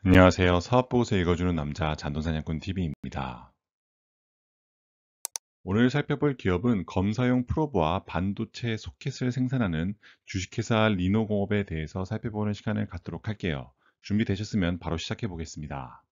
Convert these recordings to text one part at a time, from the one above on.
안녕하세요. 사업보고서 읽어주는 남자 잔돈사냥꾼 TV입니다. 오늘 살펴볼 기업은 검사용 프로브와 반도체 소켓을 생산하는 주식회사 리노공업에 대해서 살펴보는 시간을 갖도록 할게요. 준비되셨으면 바로 시작해 보겠습니다.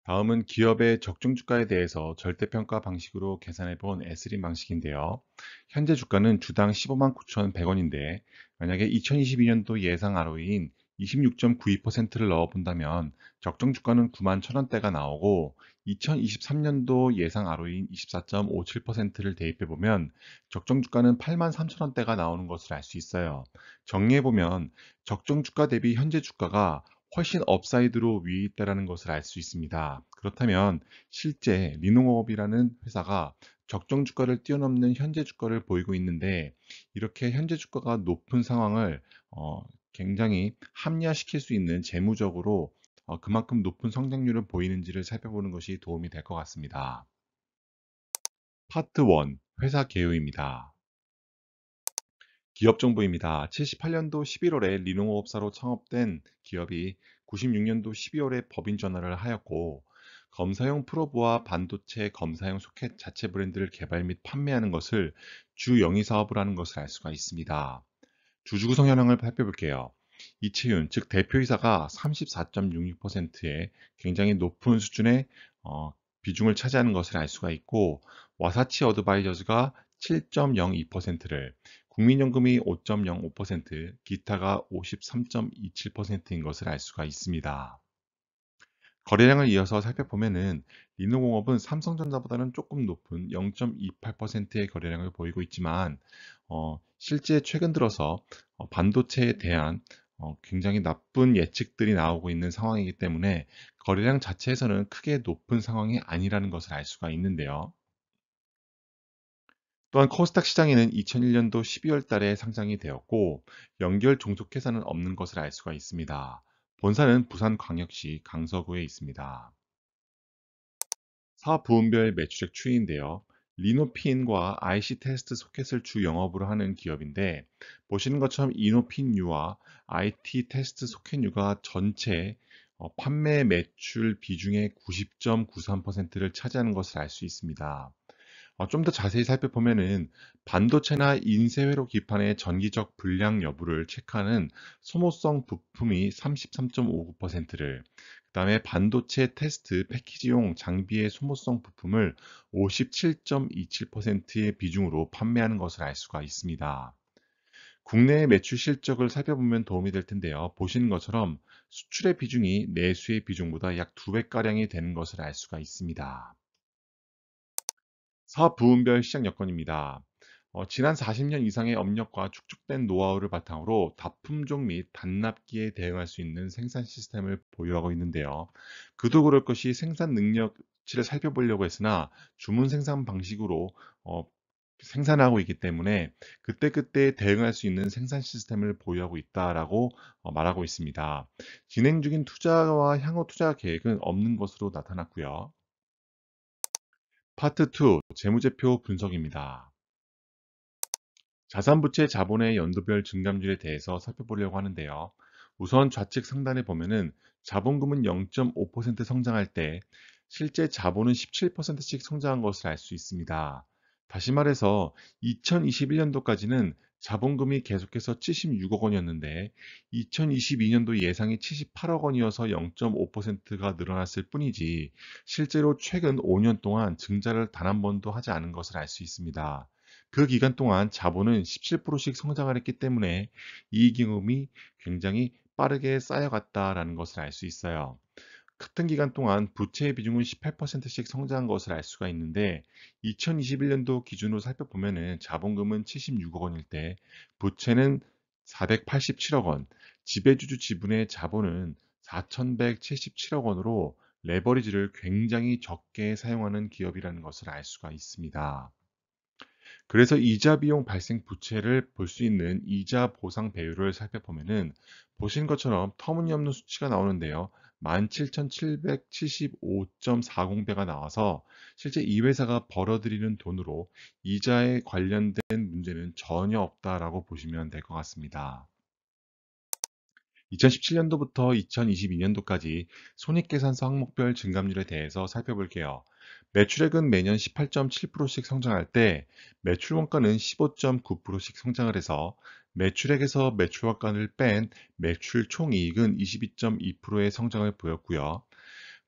다음은 기업의 적정 주가에 대해서 절대평가 방식으로 계산해 본 에스린 방식인데요. 현재 주가는 주당 15만 9,100원인데 만약에 2022년도 예상 ROE인 26.92%를 넣어본다면 적정 주가는 9만 1,000원대가 나오고 2023년도 예상 ROE인 24.57%를 대입해보면 적정 주가는 8만 3,000원대가 나오는 것을 알 수 있어요. 정리해보면 적정 주가 대비 현재 주가가 훨씬 업사이드로 위에 있다는 것을 알 수 있습니다. 그렇다면 실제 리노업이라는 회사가 적정 주가를 뛰어넘는 현재 주가를 보이고 있는데 이렇게 현재 주가가 높은 상황을 굉장히 합리화시킬 수 있는 재무적으로 그만큼 높은 성장률을 보이는지를 살펴보는 것이 도움이 될 것 같습니다. 파트 1 회사 개요입니다. 기업 정보입니다. 78년도 11월에 리노업사로 창업된 기업이 96년도 12월에 법인 전환을 하였고 검사용 프로브와 반도체 검사용 소켓 자체 브랜드를 개발 및 판매하는 것을 주 영위 사업을 하는 것을 알 수가 있습니다. 주주 구성 현황을 살펴볼게요. 이채윤, 즉 대표이사가 34.66%의 굉장히 높은 수준의 비중을 차지하는 것을 알 수가 있고 와사치 어드바이저즈가 7.02%를, 국민연금이 5.05%, 기타가 53.27%인 것을 알 수가 있습니다. 거래량을 이어서 살펴보면은 리노공업은 삼성전자보다는 조금 높은 0.28%의 거래량을 보이고 있지만 실제 최근 들어서 반도체에 대한 굉장히 나쁜 예측들이 나오고 있는 상황이기 때문에 거래량 자체에서는 크게 높은 상황이 아니라는 것을 알 수가 있는데요. 또한 코스닥 시장에는 2001년도 12월 달에 상장이 되었고 연결 종속회사는 없는 것을 알 수가 있습니다. 본사는 부산광역시 강서구에 있습니다. 사업 부문별 매출액 추이인데요. 리노핀과 IC 테스트 소켓을 주 영업으로 하는 기업인데 보시는 것처럼 이노핀유와 IT 테스트 소켓유가 전체 판매 매출 비중의 90.93%를 차지하는 것을 알 수 있습니다. 좀 더 자세히 살펴보면은 반도체나 인쇄회로 기판의 전기적 불량 여부를 체크하는 소모성 부품이 33.59%를, 그다음에 반도체 테스트 패키지용 장비의 소모성 부품을 57.27%의 비중으로 판매하는 것을 알 수가 있습니다. 국내 매출 실적을 살펴보면 도움이 될 텐데요. 보시는 것처럼 수출의 비중이 내수의 비중보다 약 2배가량이 되는 것을 알 수가 있습니다. 사업 부문별 시장 여건입니다. 지난 40년 이상의 업력과 축적된 노하우를 바탕으로 다품종 및 단납기에 대응할 수 있는 생산 시스템을 보유하고 있는데요. 그도 그럴 것이 생산 능력치를 살펴보려고 했으나 주문 생산 방식으로 어, 생산하고 있기 때문에 그때그때 대응할 수 있는 생산 시스템을 보유하고 있다라고 말하고 있습니다. 진행 중인 투자와 향후 투자 계획은 없는 것으로 나타났고요. 파트 2 재무제표 분석입니다. 자산부채 자본의 연도별 증감률에 대해서 살펴보려고 하는데요. 우선 좌측 상단에 보면은 자본금은 0.5% 성장할 때 실제 자본은 17%씩 성장한 것을 알 수 있습니다. 다시 말해서 2021년도까지는 자본금이 계속해서 76억 원이었는데 2022년도 예상이 78억 원이어서 0.5%가 늘어났을 뿐이지 실제로 최근 5년 동안 증자를 단 한 번도 하지 않은 것을 알 수 있습니다. 그 기간 동안 자본은 17%씩 성장을 했기 때문에 이익잉여금이 굉장히 빠르게 쌓여갔다라는 것을 알 수 있어요. 같은 기간 동안 부채의 비중은 18%씩 성장한 것을 알 수가 있는데 2021년도 기준으로 살펴보면은 자본금은 76억 원일 때 부채는 487억 원, 지배주주 지분의 자본은 4,177억 원으로 레버리지를 굉장히 적게 사용하는 기업이라는 것을 알 수가 있습니다. 그래서 이자 비용 발생 부채를 볼 수 있는 이자 보상 배율을 살펴보면은 보신 것처럼 터무니없는 수치가 나오는데요. 17,775.40배가 나와서 실제 이 회사가 벌어들이는 돈으로 이자에 관련된 문제는 전혀 없다라고 보시면 될 것 같습니다. 2017년도부터 2022년도까지 손익계산서 항목별 증감률에 대해서 살펴볼게요. 매출액은 매년 18.7%씩 성장할 때 매출 원가는 15.9%씩 성장을 해서 매출액에서 매출 원가를 뺀 매출 총이익은 22.2%의 성장을 보였고요.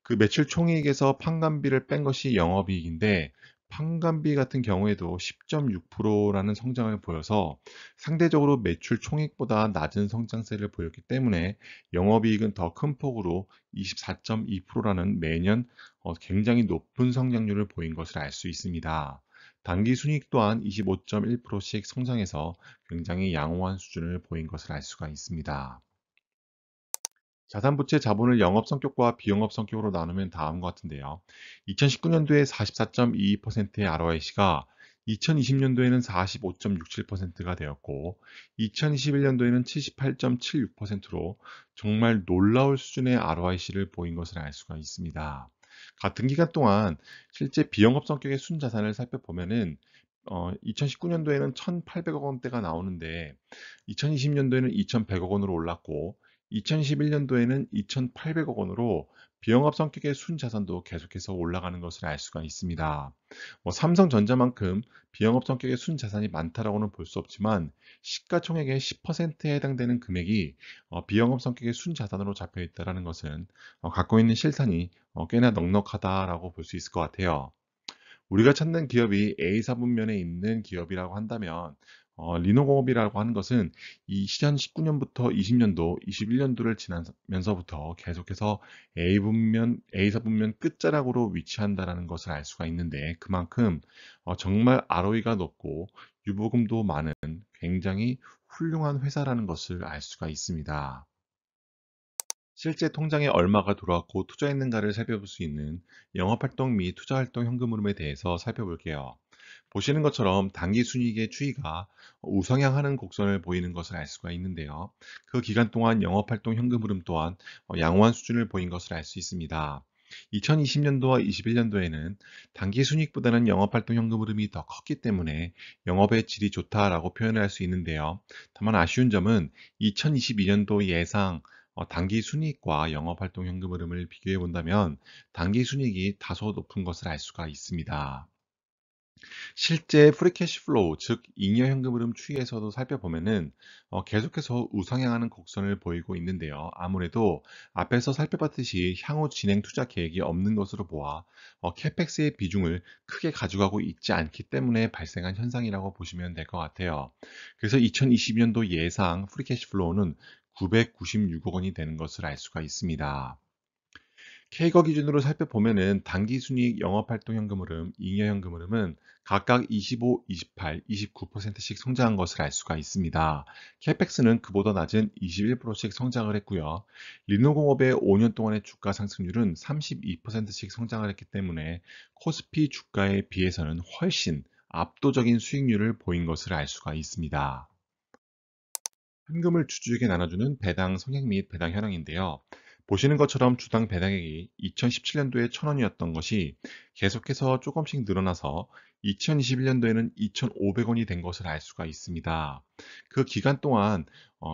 그 매출 총이익에서 판관비를 뺀 것이 영업이익인데 판관비 같은 경우에도 10.6%라는 성장을 보여서 상대적으로 매출 총익보다 낮은 성장세를 보였기 때문에 영업이익은 더 큰 폭으로 24.2%라는 매년 굉장히 높은 성장률을 보인 것을 알 수 있습니다. 단기 순이익 또한 25.1%씩 성장해서 굉장히 양호한 수준을 보인 것을 알 수가 있습니다. 자산부채 자본을 영업 성격과 비영업 성격으로 나누면 다음과 같은데요. 2019년도에 44.22%의 ROIC가 2020년도에는 45.67%가 되었고 2021년도에는 78.76%로 정말 놀라울 수준의 ROIC를 보인 것을 알 수가 있습니다. 같은 기간 동안 실제 비영업 성격의 순자산을 살펴보면은 2019년도에는 1,800억 원대가 나오는데 2020년도에는 2,100억 원으로 올랐고 2021년도에는 2,800억 원으로 비영업 성격의 순자산도 계속해서 올라가는 것을 알 수가 있습니다. 삼성전자만큼 비영업 성격의 순자산이 많다라고는 볼 수 없지만 시가총액의 10%에 해당되는 금액이 비영업 성격의 순자산으로 잡혀 있다는 것은 갖고 있는 실산이 꽤나 넉넉하다라고 볼 수 있을 것 같아요. 우리가 찾는 기업이 A사 분면에 있는 기업이라고 한다면 리노공업이라고 하는 것은 2019년부터 20년도, 21년도를 지나면서부터 계속해서 A사 분면 끝자락으로 위치한다는 것을 알 수가 있는데 그만큼 정말 ROE가 높고 유보금도 많은 굉장히 훌륭한 회사라는 것을 알 수가 있습니다. 실제 통장에 얼마가 들어왔고 투자했는가를 살펴볼 수 있는 영업활동 및 투자활동 현금 흐름에 대해서 살펴볼게요. 보시는 것처럼 단기 순이익의 추이가 우상향하는 곡선을 보이는 것을 알 수가 있는데요. 그 기간 동안 영업활동 현금 흐름 또한 양호한 수준을 보인 것을 알 수 있습니다. 2020년도와 21년도에는 단기 순이익보다는 영업활동 현금 흐름이 더 컸기 때문에 영업의 질이 좋다라고 표현을 할 수 있는데요. 다만 아쉬운 점은 2022년도 예상 단기 순이익과 영업활동 현금 흐름을 비교해 본다면 단기 순이익이 다소 높은 것을 알 수가 있습니다. 실제 프리캐시 플로우, 즉 잉여 현금 흐름 추이에서도 살펴보면은 계속해서 우상향하는 곡선을 보이고 있는데요. 아무래도 앞에서 살펴봤듯이 향후 진행 투자 계획이 없는 것으로 보아 캐펙스의 비중을 크게 가져가고 있지 않기 때문에 발생한 현상이라고 보시면 될 것 같아요. 그래서 2022년도 예상 프리캐시 플로우는 996억 원이 되는 것을 알 수가 있습니다. K거 기준으로 살펴보면은 단기 순이익 영업활동 현금 흐름, 잉여 현금 흐름은 각각 25, 28, 29%씩 성장한 것을 알 수가 있습니다. 캐펙스는 그보다 낮은 21%씩 성장을 했고요. 리노공업의 5년 동안의 주가 상승률은 32%씩 성장을 했기 때문에 코스피 주가에 비해서는 훨씬 압도적인 수익률을 보인 것을 알 수가 있습니다. 현금을 주주에게 나눠주는 배당 성향 및 배당 현황인데요. 보시는 것처럼 주당 배당액이 2017년도에 1,000원이었던 것이 계속해서 조금씩 늘어나서 2021년도에는 2,500원이 된 것을 알 수가 있습니다. 그 기간 동안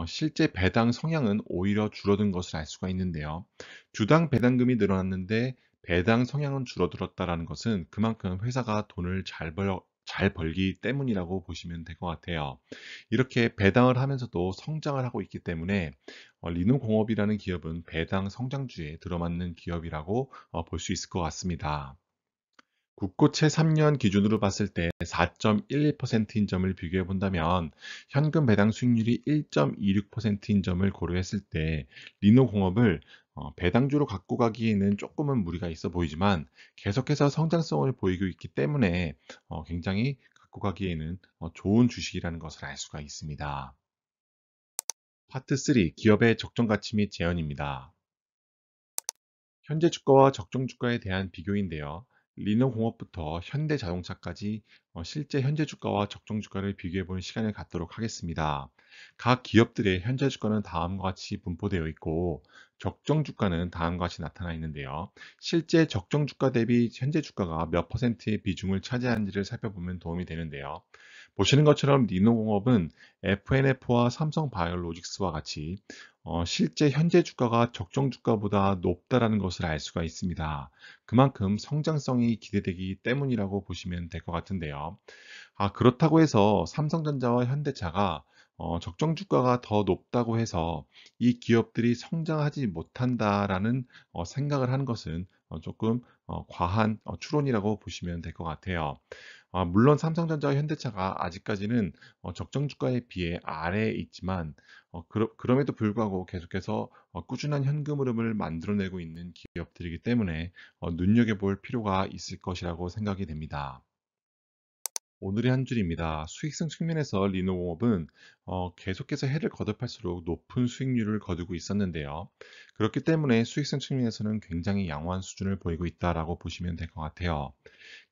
실제 배당 성향은 오히려 줄어든 것을 알 수가 있는데요. 주당 배당금이 늘어났는데 배당 성향은 줄어들었다는 것은 그만큼 회사가 돈을 잘 벌기 때문이라고 보시면 될 것 같아요. 이렇게 배당을 하면서도 성장을 하고 있기 때문에 리노공업이라는 기업은 배당 성장주에 들어맞는 기업이라고 볼 수 있을 것 같습니다. 국고채 3년 기준으로 봤을 때 4.11%인 점을 비교해 본다면 현금 배당 수익률이 1.26%인 점을 고려했을 때 리노공업을 배당주로 갖고 가기에는 조금은 무리가 있어 보이지만 계속해서 성장성을 보이고 있기 때문에 굉장히 갖고 가기에는 좋은 주식이라는 것을 알 수가 있습니다. 파트 3. 기업의 적정 가치 및 재현입니다. 현재 주가와 적정 주가에 대한 비교인데요. 리노공업부터 현대자동차까지 실제 현재 주가와 적정 주가를 비교해 보는 시간을 갖도록 하겠습니다. 각 기업들의 현재 주가는 다음과 같이 분포되어 있고 적정 주가는 다음과 같이 나타나 있는데요. 실제 적정 주가 대비 현재 주가가 몇 퍼센트의 비중을 차지하는지를 살펴보면 도움이 되는데요. 보시는 것처럼 리노공업은 FNF와 삼성바이오로직스와 같이 실제 현재 주가가 적정 주가보다 높다라는 것을 알 수가 있습니다. 그만큼 성장성이 기대되기 때문이라고 보시면 될 것 같은데요. 그렇다고 해서 삼성전자와 현대차가 적정 주가가 더 높다고 해서 이 기업들이 성장하지 못한다라는 생각을 하는 것은 조금 과한 추론이라고 보시면 될 것 같아요. 물론 삼성전자와 현대차가 아직까지는 적정 주가에 비해 아래에 있지만 그럼에도 불구하고 계속해서 꾸준한 현금 흐름을 만들어내고 있는 기업들이기 때문에 눈여겨볼 필요가 있을 것이라고 생각이 됩니다. 오늘의 한 줄입니다. 수익성 측면에서 리노공업은 계속해서 해를 거듭할수록 높은 수익률을 거두고 있었는데요. 그렇기 때문에 수익성 측면에서는 굉장히 양호한 수준을 보이고 있다라고 보시면 될 것 같아요.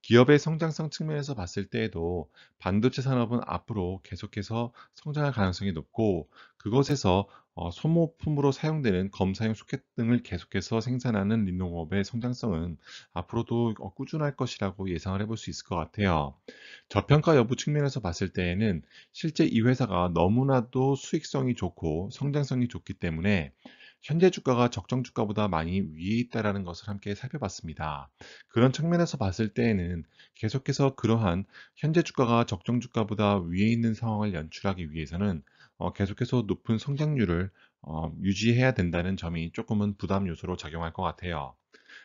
기업의 성장성 측면에서 봤을 때에도 반도체 산업은 앞으로 계속해서 성장할 가능성이 높고 그것에서 소모품으로 사용되는 검사용 소켓 등을 계속해서 생산하는 린노업의 성장성은 앞으로도 꾸준할 것이라고 예상을 해볼 수 있을 것 같아요. 저평가 여부 측면에서 봤을 때에는 실제 이 회사가 너무나도 수익성이 좋고 성장성이 좋기 때문에 현재 주가가 적정 주가보다 많이 위에 있다라는 것을 함께 살펴봤습니다. 그런 측면에서 봤을 때에는 계속해서 그러한 현재 주가가 적정 주가보다 위에 있는 상황을 연출하기 위해서는 계속해서 높은 성장률을 유지해야 된다는 점이 조금은 부담 요소로 작용할 것 같아요.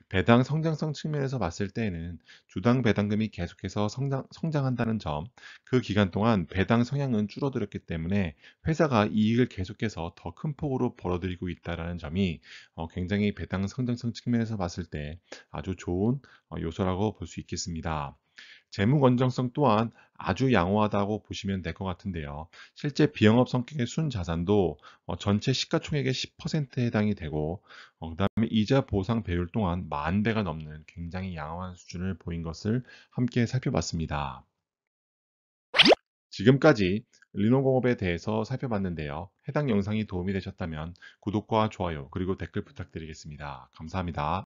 배당 성장성 측면에서 봤을 때에는 주당 배당금이 계속해서 성장한다는 점, 그 기간 동안 배당 성향은 줄어들었기 때문에 회사가 이익을 계속해서 더 큰 폭으로 벌어들이고 있다는 점이 굉장히 배당 성장성 측면에서 봤을 때 아주 좋은 요소라고 볼 수 있겠습니다. 재무 건전성 또한 아주 양호하다고 보시면 될 것 같은데요. 실제 비영업 성격의 순자산도 전체 시가총액의 10%에 해당이 되고 그다음에 이자 보상 배율 또한 만 배가 넘는 굉장히 양호한 수준을 보인 것을 함께 살펴봤습니다. 지금까지 리노공업에 대해서 살펴봤는데요. 해당 영상이 도움이 되셨다면 구독과 좋아요 그리고 댓글 부탁드리겠습니다. 감사합니다.